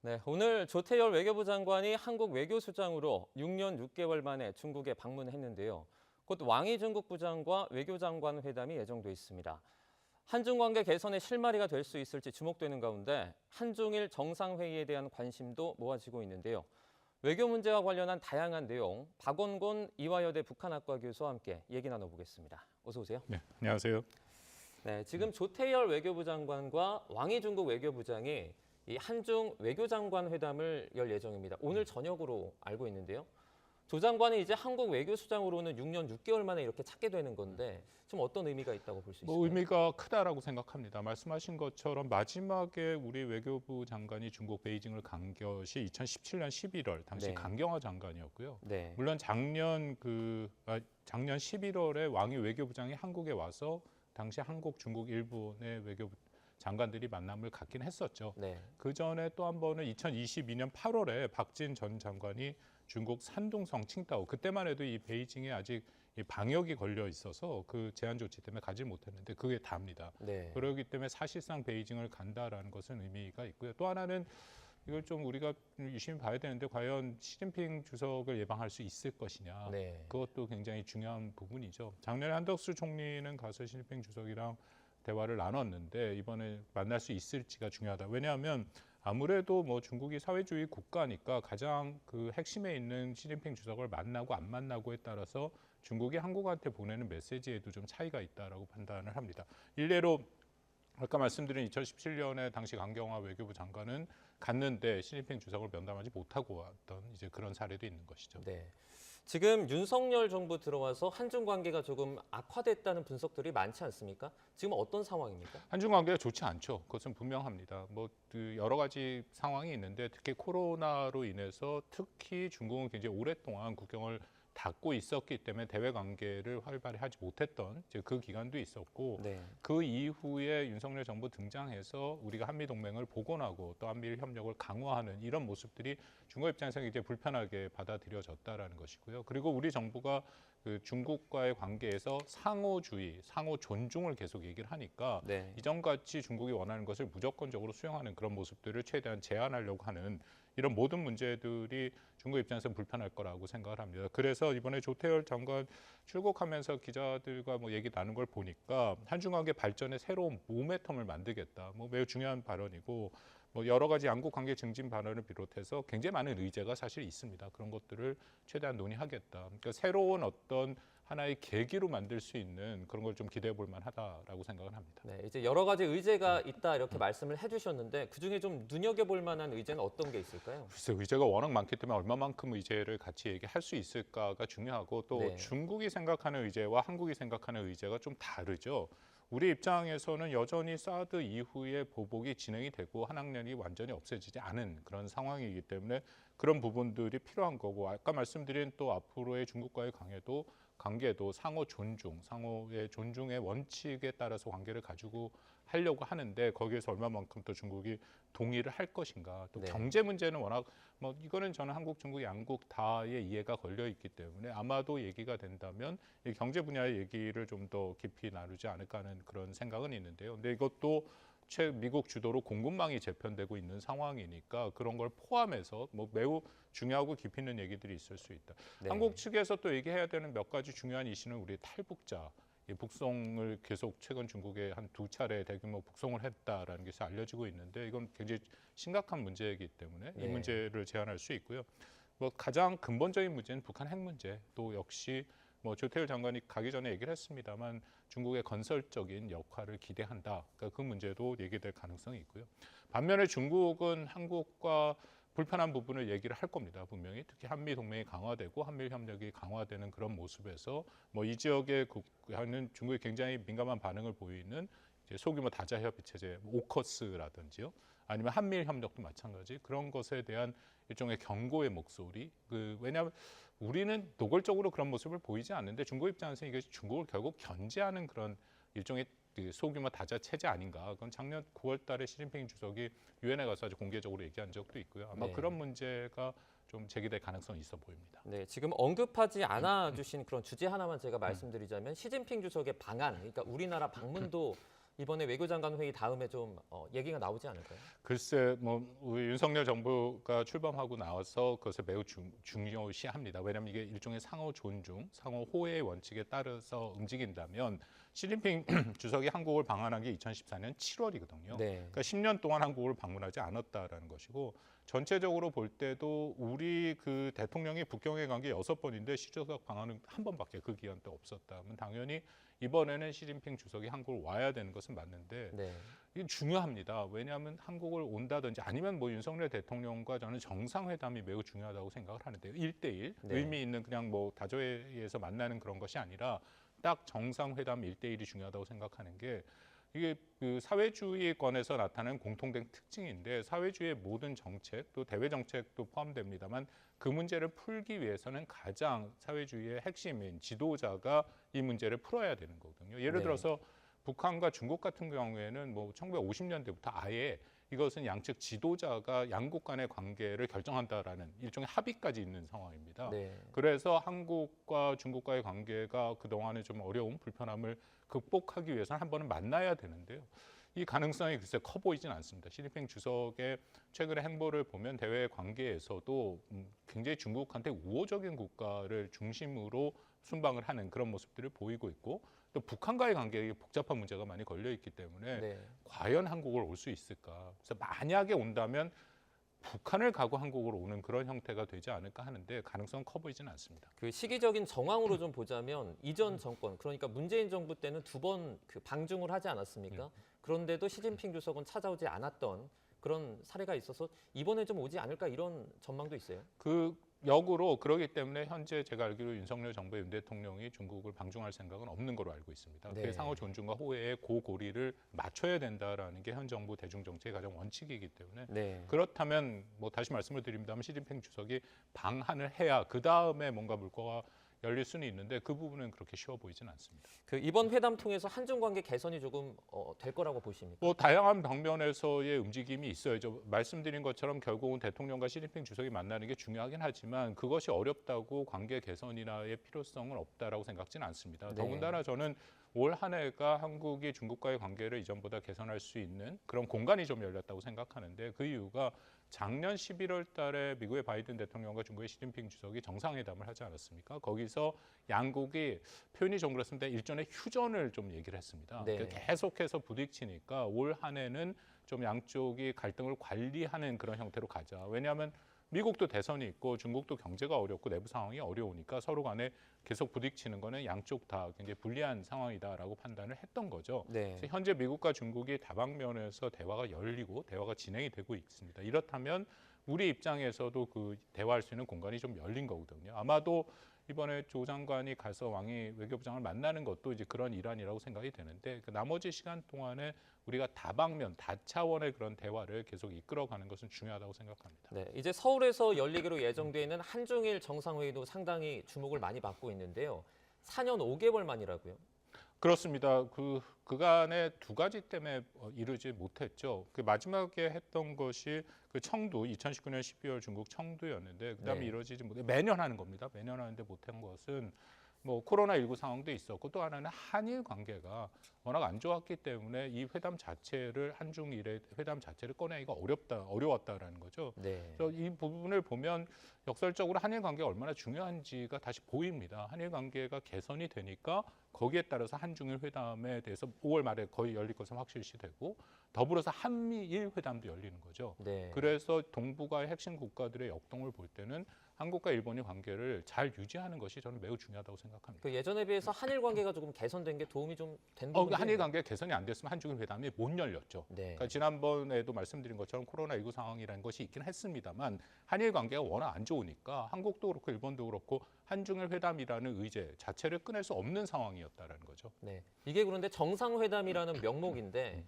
네, 오늘 조태열 외교부 장관이 한국 외교수장으로 6년 6개월 만에 중국에 방문했는데요. 곧 왕이 중국 부장과 외교장관 회담이 예정돼 있습니다. 한중 관계 개선의 실마리가 될 수 있을지 주목되는 가운데 한중일 정상회의에 대한 관심도 모아지고 있는데요. 외교 문제와 관련한 다양한 내용, 박원곤 이화여대 북한학과 교수와 함께 얘기 나눠보겠습니다. 어서 오세요. 네, 안녕하세요. 네, 지금 조태열 외교부 장관과 왕이 중국 외교부장이 이 한중 외교장관 회담을 열 예정입니다. 오늘 저녁으로 알고 있는데요. 조 장관이 이제 한국 외교수장으로는 6년 6개월 만에 이렇게 찾게 되는 건데 좀 어떤 의미가 있다고 볼 수 있을까요? 의미가 크다라고 생각합니다. 말씀하신 것처럼 마지막에 우리 외교부 장관이 중국 베이징을 간 것이 2017년 11월 당시 네. 강경화 장관이었고요. 네. 물론 작년 11월에 왕이 외교부장이 한국에 와서 당시 한국, 중국 일본의 외교부 장관들이 만남을 갖긴 했었죠. 네. 그 전에 또 한 번은 2022년 8월에 박진 전 장관이 중국 산둥성 칭다오, 그때만 해도 이 베이징에 아직 이 방역이 걸려 있어서 그 제한 조치 때문에 가지 못했는데 그게 답니다. 네. 그렇기 때문에 사실상 베이징을 간다라는 것은 의미가 있고요. 또 하나는 이걸 좀 우리가 유심히 봐야 되는데 과연 시진핑 주석을 예방할 수 있을 것이냐. 네. 그것도 굉장히 중요한 부분이죠. 작년에 한덕수 총리는 가서 시진핑 주석이랑 대화를 나눴는데 이번에 만날 수 있을지가 중요하다. 왜냐하면 아무래도 뭐 중국이 사회주의 국가니까 가장 그 핵심에 있는 시진핑 주석을 만나고 안 만나고에 따라서 중국이 한국한테 보내는 메시지에도 좀 차이가 있다라고 판단을 합니다. 일례로 아까 말씀드린 2017년에 당시 강경화 외교부 장관은 갔는데 시진핑 주석을 면담하지 못하고 왔던 이제 그런 사례도 있는 것이죠. 네. 지금 윤석열 정부 들어와서 한중 관계가 조금 악화됐다는 분석들이 많지 않습니까? 지금 어떤 상황입니까? 한중 관계가 좋지 않죠. 그것은 분명합니다. 그 여러 가지 상황이 있는데 특히 코로나로 인해서 특히 중국은 굉장히 오랫동안 국경을 닫고 있었기 때문에 대외 관계를 활발히 하지 못했던 이제 그 기간도 있었고 네. 그 이후에 윤석열 정부 등장해서 우리가 한미 동맹을 복원하고 또 한미일 협력을 강화하는 이런 모습들이 중국 입장에서 이제 불편하게 받아들여졌다라는 것이고요. 그리고 우리 정부가 그 중국과의 관계에서 상호주의, 상호 존중을 계속 얘기를 하니까 네. 이전같이 중국이 원하는 것을 무조건적으로 수용하는 그런 모습들을 최대한 제한하려고 하는 이런 모든 문제들이 중국 입장에서는 불편할 거라고 생각을 합니다. 그래서 이번에 조태열 장관 출국하면서 기자들과 뭐 얘기 나눈 걸 보니까 한중 관계 발전에 새로운 모멘텀을 만들겠다. 뭐 매우 중요한 발언이고 뭐 여러 가지 양국 관계 증진 발언을 비롯해서 굉장히 많은 의제가 사실 있습니다. 그런 것들을 최대한 논의하겠다. 그러니까 새로운 어떤 하나의 계기로 만들 수 있는 그런 걸 좀 기대해 볼 만하다라고 생각을 합니다. 네, 이제 여러 가지 의제가 있다 이렇게 말씀을 해주셨는데 그중에 좀 눈여겨볼 만한 의제는 어떤 게 있을까요? 글쎄 의제가 워낙 많기 때문에 얼마만큼 의제를 같이 얘기할 수 있을까가 중요하고 또 네. 중국이 생각하는 의제와 한국이 생각하는 의제가 좀 다르죠. 우리 입장에서는 여전히 사드 이후에 보복이 진행이 되고 한학년이 완전히 없어지지 않은 그런 상황이기 때문에 그런 부분들이 필요한 거고 아까 말씀드린 또 앞으로의 중국과의 관계도 상호 존중, 상호의 존중의 원칙에 따라서 관계를 가지고 하려고 하는데 거기에서 얼마만큼 또 중국이 동의를 할 것인가. 또 네. 경제 문제는 워낙 뭐 이거는 저는 한국, 중국 양국 다의 이해가 걸려 있기 때문에 아마도 얘기가 된다면 이 경제 분야의 얘기를 좀 더 깊이 나누지 않을까 하는 그런 생각은 있는데요. 근데 이것도 미국 주도로 공급망이 재편되고 있는 상황이니까 그런 걸 포함해서 뭐 매우 중요하고 깊이 있는 얘기들이 있을 수 있다. 네. 한국 측에서 또 얘기해야 되는 몇 가지 중요한 이슈는 우리 탈북자. 이 북송을 계속 최근 중국에 한 2차례 대규모 북송을 했다라는 것이 알려지고 있는데 이건 굉장히 심각한 문제이기 때문에 이 네. 문제를 제한할 수 있고요. 뭐 가장 근본적인 문제는 북한 핵 문제. 또 역시 뭐 조태열 장관이 가기 전에 얘기를 했습니다만 중국의 건설적인 역할을 기대한다. 그러니까 그 문제도 얘기될 가능성이 있고요. 반면에 중국은 한국과 불편한 부분을 얘기를 할 겁니다. 분명히 특히 한미 동맹이 강화되고 한미일 협력이 강화되는 그런 모습에서 뭐 이 지역에 하는 중국이 굉장히 민감한 반응을 보이는 이제 소규모 다자 협의 체제, 오커스라든지요, 아니면 한미일 협력도 마찬가지 그런 것에 대한 일종의 경고의 목소리. 왜냐하면 우리는 노골적으로 그런 모습을 보이지 않는데 중국 입장에서 이게 중국을 결국 견제하는 그런 일종의 그 소규모 다자 체제 아닌가. 그건 작년 9월달에 시진핑 주석이 유엔에 가서 아주 공개적으로 얘기한 적도 있고요. 아마 네. 그런 문제가 좀 제기될 가능성이 있어 보입니다. 네, 지금 언급하지 않아 주신 그런 주제 하나만 제가 말씀드리자면 시진핑 주석의 방한, 그러니까 우리나라 방문도 이번에 외교장관 회의 다음에 좀 얘기가 나오지 않을까요? 글쎄, 뭐 우리 윤석열 정부가 출범하고 나와서 그것을 매우 중요시합니다. 왜냐하면 이게 일종의 상호 존중, 상호 호혜의 원칙에 따라서 움직인다면 시진핑 주석이 한국을 방한한 게 2014년 7월이거든요. 네. 그러니까 10년 동안 한국을 방문하지 않았다라는 것이고 전체적으로 볼 때도 우리 그 대통령이 북경에 간 게 6번인데 시 주석 방한은 한 번밖에 그 기간 때 없었다면 당연히 이번에는 시진핑 주석이 한국을 와야 되는 것은 맞는데 네. 이게 중요합니다. 왜냐하면 한국을 온다든지 아니면 뭐 윤석열 대통령과 저는 정상회담이 매우 중요하다고 생각을 하는데요. 1대1 네. 의미 있는 그냥 뭐 다저회의에서 만나는 그런 것이 아니라 딱 정상회담 1대1이 중요하다고 생각하는 게 이게 그 사회주의권에서 나타나는 공통된 특징인데 사회주의의 모든 정책 또 대외 정책도 포함됩니다만 그 문제를 풀기 위해서는 가장 사회주의의 핵심인 지도자가 이 문제를 풀어야 되는 거거든요. 예를 네. 들어서 북한과 중국 같은 경우에는 뭐 1950년대부터 아예 이것은 양측 지도자가 양국 간의 관계를 결정한다라는 일종의 합의까지 있는 상황입니다. 네. 그래서 한국과 중국과의 관계가 그동안의 좀 어려움, 불편함을 극복하기 위해서는 한 번은 만나야 되는데요. 이 가능성이 글쎄 커 보이진 않습니다. 시진핑 주석의 최근의 행보를 보면 대외 관계에서도 굉장히 중국한테 우호적인 국가를 중심으로 순방을 하는 그런 모습들을 보이고 있고 또 북한과의 관계에 복잡한 문제가 많이 걸려 있기 때문에 네. 과연 한국을 올 수 있을까? 그래서 만약에 온다면 북한을 가고 한국으로 오는 그런 형태가 되지 않을까 하는데 가능성은 커 보이지는 않습니다. 그 시기적인 정황으로 좀 보자면 이전 정권 그러니까 문재인 정부 때는 2번 그 방중을 하지 않았습니까? 그런데도 시진핑 주석은 찾아오지 않았던 그런 사례가 있어서 이번에 좀 오지 않을까 이런 전망도 있어요. 그 역으로 그러기 때문에 현재 제가 알기로 윤석열 정부의 윤 대통령이 중국을 방중할 생각은 없는 걸로 알고 있습니다. 네. 그 상호 존중과 호혜의 고고리를 맞춰야 된다라는 게 현 정부 대중 정책의 가장 원칙이기 때문에 네. 그렇다면 뭐 다시 말씀을 드립니다만 시진핑 주석이 방한을 해야 그 다음에 뭔가 물꼬가 열릴 수는 있는데 그 부분은 그렇게 쉬워 보이지는 않습니다. 그 이번 회담 통해서 한중 관계 개선이 조금 될 거라고 보십니까? 뭐 다양한 방면에서의 움직임이 있어요. 저 말씀드린 것처럼 결국은 대통령과 시진핑 주석이 만나는 게 중요하긴 하지만 그것이 어렵다고 관계 개선이나의 필요성은 없다라고 생각지는 않습니다. 네. 더군다나 저는 올 한 해가 한국이 중국과의 관계를 이전보다 개선할 수 있는 그런 공간이 좀 열렸다고 생각하는데 그 이유가 작년 11월 달에 미국의 바이든 대통령과 중국의 시진핑 주석이 정상회담을 하지 않았습니까? 거기서 양국이 표현이 좀 그렇습니다. 일종의 휴전을 좀 얘기를 했습니다. 네. 계속해서 부딪히니까 올 한 해는 좀 양쪽이 갈등을 관리하는 그런 형태로 가자. 왜냐하면 미국도 대선이 있고 중국도 경제가 어렵고 내부 상황이 어려우니까 서로 간에 계속 부딪히는 거는 양쪽 다 굉장히 불리한 상황이다라고 판단을 했던 거죠. 네. 그래서 현재 미국과 중국이 다방면에서 대화가 열리고 대화가 진행이 되고 있습니다. 이렇다면 우리 입장에서도 그 대화할 수 있는 공간이 좀 열린 거거든요. 아마도 이번에 조 장관이 가서 왕이 외교부장을 만나는 것도 이제 그런 일환이라고 생각이 되는데 그 나머지 시간 동안에 우리가 다방면, 다차원의 그런 대화를 계속 이끌어가는 것은 중요하다고 생각합니다. 네, 이제 서울에서 열리기로 예정돼 있는 한중일 정상회의도 상당히 주목을 많이 받고 있는데요. 4년 5개월 만이라고요? 그렇습니다. 그간에 두 가지 때문에 이루지 못했죠. 그 마지막에 했던 것이 그 청두 2019년 12월 중국 청두였는데 그다음에 네. 이루어지지 못해 매년 하는 겁니다. 매년 하는데 못한 것은 뭐 코로나19 상황도 있었고 또 하나는 한일 관계가 워낙 안 좋았기 때문에 이 회담 자체를 한중일의 회담 자체를 꺼내기가 어려웠다라는 거죠. 네. 그래서 이 부분을 보면 역설적으로 한일 관계가 얼마나 중요한지가 다시 보입니다. 한일 관계가 개선이 되니까 거기에 따라서 한중일 회담에 대해서 5월 말에 거의 열릴 것은 확실시되고 더불어서 한미일 회담도 열리는 거죠. 네. 그래서 동북아의 핵심 국가들의 역동을 볼 때는 한국과 일본의 관계를 잘 유지하는 것이 저는 매우 중요하다고 생각합니다. 그 예전에 비해서 한일 관계가 조금 개선된 게 도움이 좀 된 부분이 한일 관계 개선이 안 됐으면 한중일 회담이 못 열렸죠. 네. 그러니까 지난번에도 말씀드린 것처럼 코로나19 상황이라는 것이 있긴 했습니다만 한일 관계가 워낙 안 좋으니까 한국도 그렇고 일본도 그렇고 한중일 회담이라는 의제 자체를 꺼낼 수 없는 상황이었다라는 거죠. 네. 이게 그런데 정상회담이라는 명목인데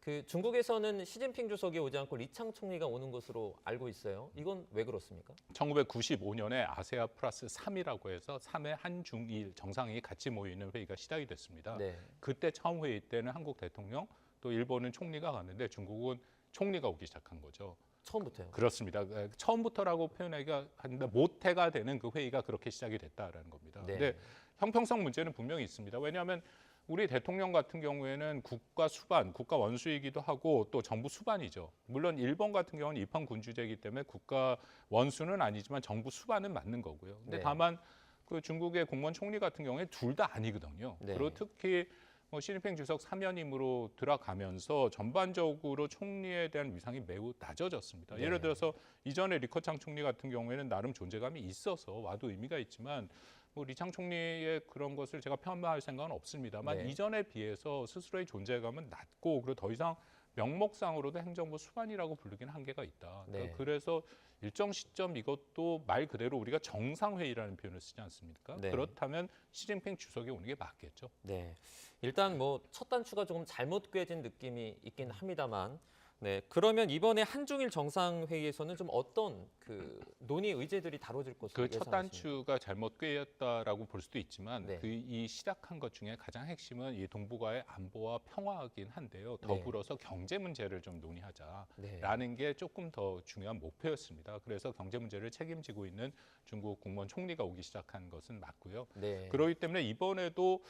그 중국에서는 시진핑 주석이 오지 않고 리창 총리가 오는 것으로 알고 있어요. 이건 왜 그렇습니까? 1995년에 아세아 플러스 3이라고 해서 3회 한중일 정상이 같이 모이는 회의가 시작이 됐습니다. 네. 그때 처음 회의 때는 한국 대통령 또 일본은 총리가 갔는데 중국은 총리가 오기 시작한 거죠. 처음부터요. 그렇습니다. 처음부터라고 표현하기가 하는데 모태가 되는 그 회의가 그렇게 시작이 됐다라는 겁니다. 네. 근데 형평성 문제는 분명히 있습니다. 왜냐하면 우리 대통령 같은 경우에는 국가 수반, 국가 원수이기도 하고 또 정부 수반이죠. 물론 일본 같은 경우는 입헌 군주제이기 때문에 국가 원수는 아니지만 정부 수반은 맞는 거고요. 근데 네. 다만 그 중국의 공무원 총리 같은 경우에 둘 다 아니거든요. 네. 그리고 특히 시진핑 주석 사면임으로 들어가면서 전반적으로 총리에 대한 위상이 매우 낮아졌습니다. 네. 예를 들어서 이전에 리커창 총리 같은 경우에는 나름 존재감이 있어서 와도 의미가 있지만 리창 총리의 그런 것을 제가 폄하할 생각은 없습니다만 네. 이전에 비해서 스스로의 존재감은 낮고 그리고 더 이상 명목상으로도 행정부 수반이라고 부르기는 한계가 있다. 네. 그래서 일정 시점 이것도 말 그대로 우리가 정상회의라는 표현을 쓰지 않습니까? 네. 그렇다면 시진핑 주석이 오는 게 맞겠죠. 네. 일단 뭐 첫 단추가 조금 잘못 꿰진 느낌이 있긴 합니다만, 네. 그러면 이번에 한중일 정상회의에서는 좀 어떤 그 논의 의제들이 다뤄질 것으로 그 첫 예상하십니까? 단추가 잘못 꿰었다라고 볼 수도 있지만 네. 이 시작한 것 중에 가장 핵심은 이 동북아의 안보와 평화이긴 한데요. 네. 더불어서 경제 문제를 좀 논의하자라는 네. 게 조금 더 중요한 목표였습니다. 그래서 경제 문제를 책임지고 있는 중국 국무원 총리가 오기 시작한 것은 맞고요. 네. 그렇기 때문에 이번에도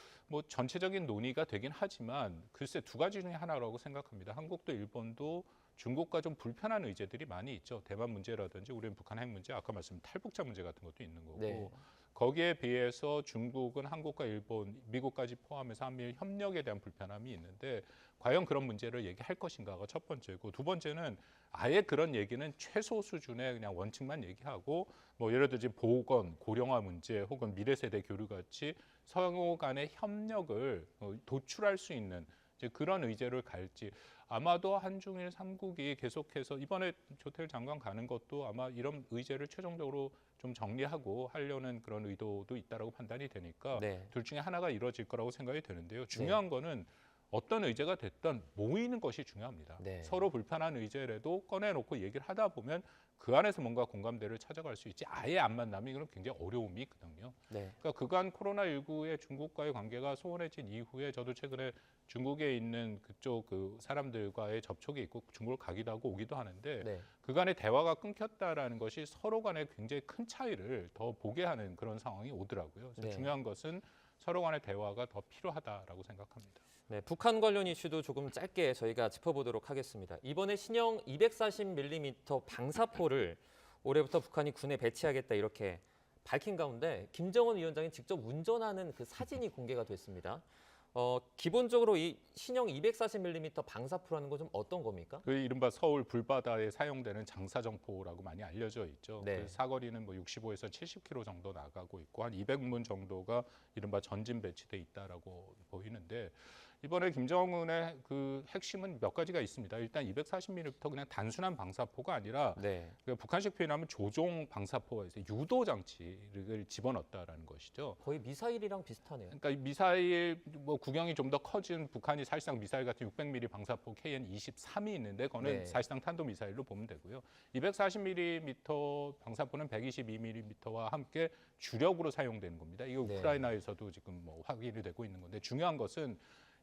전체적인 논의가 되긴 하지만 글쎄 두 가지 중에 하나라고 생각합니다. 한국도 일본도 중국과 좀 불편한 의제들이 많이 있죠. 대만 문제라든지 우리는 북한 핵 문제, 아까 말씀드린 탈북자 문제 같은 것도 있는 거고 네. 거기에 비해서 중국은 한국과 일본, 미국까지 포함해서 한미일 협력에 대한 불편함이 있는데 과연 그런 문제를 얘기할 것인가가 첫 번째고 두 번째는 아예 그런 얘기는 최소 수준의 그냥 원칙만 얘기하고 예를 들어 보건, 고령화 문제 혹은 미래 세대 교류 같이 서로 간의 협력을 도출할 수 있는 이제 그런 의제를 갈지 아마도 한중일 3국이 계속해서 이번에 조태일 장관 가는 것도 아마 이런 의제를 최종적으로 좀 정리하고 하려는 그런 의도도 있다라고 판단이 되니까 네. 둘 중에 하나가 이루어질 거라고 생각이 되는데요. 중요한 거는 어떤 의제가 됐든 모이는 것이 중요합니다. 네. 서로 불편한 의제라도 꺼내놓고 얘기를 하다 보면 그 안에서 뭔가 공감대를 찾아갈 수 있지 아예 안 만나면 이건 굉장히 어려움이 있거든요. 네. 그러니까 그간 코로나19의 중국과의 관계가 소원해진 이후에 저도 최근에 중국에 있는 그쪽 그 사람들과의 접촉이 있고 중국을 가기도 하고 오기도 하는데 네. 그간의 대화가 끊겼다라는 것이 서로 간에 굉장히 큰 차이를 더 보게 하는 그런 상황이 오더라고요. 그래서 네. 중요한 것은 서로 간의 대화가 더 필요하다라고 생각합니다. 네, 북한 관련 이슈도 조금 짧게 저희가 짚어보도록 하겠습니다. 이번에 신형 240mm 방사포를 올해부터 북한이 군에 배치하겠다 이렇게 밝힌 가운데 김정은 위원장이 직접 운전하는 그 사진이 공개가 됐습니다. 기본적으로 이 신형 240mm 방사포라는 건 좀 어떤 겁니까? 그 이른바 서울 불바다에 사용되는 장사정포라고 많이 알려져 있죠. 네. 그 사거리는 65에서 70km 정도 나가고 있고 한 200문 정도가 이른바 전진 배치돼 있다라고 보이는데 이번에 김정은의 그 핵심은 몇 가지가 있습니다. 일단 240mm 그냥 단순한 방사포가 아니라 네. 북한식 표현하면 조종 방사포가 있어요. 유도 장치를 집어넣었다라는 것이죠. 거의 미사일이랑 비슷하네요. 그러니까 미사일 구경이 좀 더 커진 북한이 사실상 미사일 같은 600mm 방사포 KN-23이 있는데 그거는 네. 사실상 탄도 미사일로 보면 되고요. 240mm 방사포는 122mm와 함께 주력으로 사용되는 겁니다. 이게 네. 우크라이나에서도 지금 확인이 되고 있는 건데 중요한 것은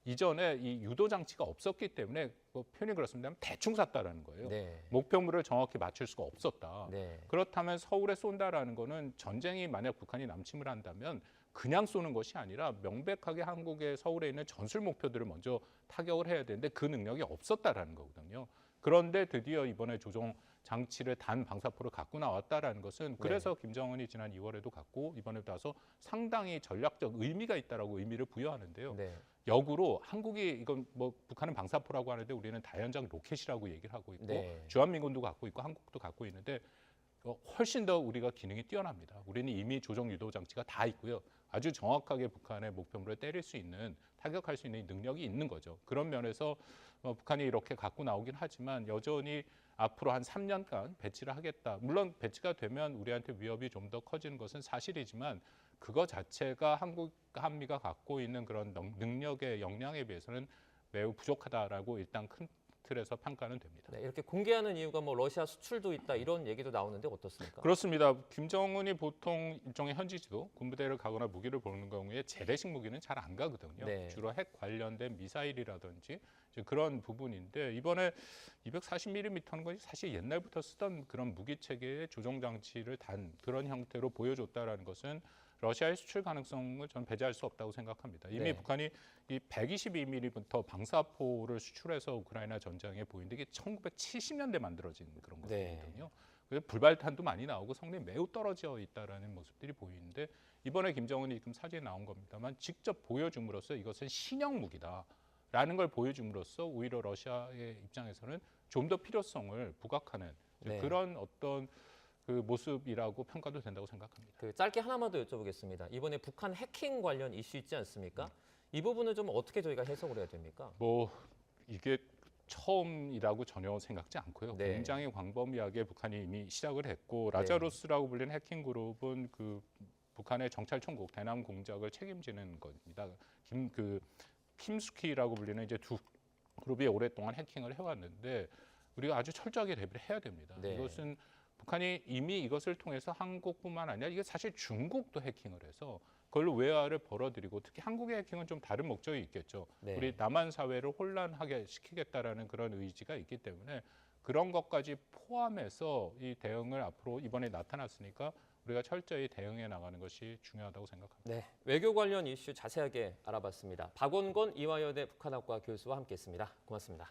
이전에 이 유도 장치가 없었기 때문에 표현이 그렇습니다. 대충 쐈다라는 거예요. 네. 목표물을 정확히 맞출 수가 없었다. 네. 그렇다면 서울에 쏜다라는 거는 전쟁이 만약 북한이 남침을 한다면 그냥 쏘는 것이 아니라 명백하게 한국의 서울에 있는 전술 목표들을 먼저 타격을 해야 되는데 그 능력이 없었다라는 거거든요. 그런데 드디어 이번에 조종 장치를 단 방사포를 갖고 나왔다라는 것은 그래서 김정은이 지난 2월에도 갖고 이번에도 와서 상당히 전략적 의미가 있다라고 의미를 부여하는데요. 네. 역으로 한국이 이건 북한은 방사포라고 하는데 우리는 다연장 로켓이라고 얘기를 하고 있고 네. 주한미군도 갖고 있고 한국도 갖고 있는데 훨씬 더 우리가 기능이 뛰어납니다. 우리는 이미 조종 유도 장치가 다 있고요. 아주 정확하게 북한의 목표물을 때릴 수 있는 타격할 수 있는 능력이 있는 거죠. 그런 면에서 북한이 이렇게 갖고 나오긴 하지만 여전히 앞으로 한 3년간 배치를 하겠다. 물론 배치가 되면 우리한테 위협이 좀 더 커지는 것은 사실이지만 그거 자체가 한미가 갖고 있는 그런 능력의 역량에 비해서는 매우 부족하다라고 일단 큰 틀에서 평가는 됩니다. 네, 이렇게 공개하는 이유가 러시아 수출도 있다 이런 얘기도 나오는데 어떻습니까? 그렇습니다. 김정은이 보통 일종의 현지지도 군부대를 가거나 무기를 보는 경우에 재래식 무기는 잘 안 가거든요. 네. 주로 핵 관련된 미사일이라든지 이제 그런 부분인데 이번에 240mm는 것이 사실 옛날부터 쓰던 그런 무기 체계의 조종 장치를 단 그런 형태로 보여줬다라는 것은 러시아의 수출 가능성을 저는 배제할 수 없다고 생각합니다. 이미 네. 북한이 이 122mm부터 방사포를 수출해서 우크라이나 전장에 보이는데 이게 1970년대 만들어진 그런 네. 것들이거든요. 그래서 불발탄도 많이 나오고 성능이 매우 떨어져 있다라는 모습들이 보이는데 이번에 김정은이 지금 사진에 나온 겁니다만 직접 보여줌으로써 이것은 신형 무기다라는 걸 보여줌으로써 오히려 러시아의 입장에서는 좀 더 필요성을 부각하는 네. 그런 어떤 그 모습이라고 평가도 된다고 생각합니다. 그 짧게 하나만 더 여쭤보겠습니다. 이번에 북한 해킹 관련 이슈 있지 않습니까? 이 부분은 좀 어떻게 저희가 해석을 해야 됩니까? 뭐 이게 처음이라고 전혀 생각지 않고요. 네. 굉장히 광범위하게 북한이 이미 시작을 했고 라자루스라고 불리는 해킹 그룹은 그 북한의 정찰총국 대남 공작을 책임지는 겁니다. 킴스키라고 불리는 이제 두 그룹이 오랫동안 해킹을 해왔는데 우리가 아주 철저하게 대비를 해야 됩니다. 네. 이것은 북한이 이미 이것을 통해서 한국뿐만 아니라 이게 사실 중국도 해킹을 해서 그걸로 외화를 벌어들이고 특히 한국의 해킹은 좀 다른 목적이 있겠죠. 네. 우리 남한 사회를 혼란하게 시키겠다라는 그런 의지가 있기 때문에 그런 것까지 포함해서 이 대응을 앞으로 이번에 나타났으니까 우리가 철저히 대응해 나가는 것이 중요하다고 생각합니다. 네, 외교 관련 이슈 자세하게 알아봤습니다. 박원건 이화여대 북한학과 교수와 함께했습니다. 고맙습니다.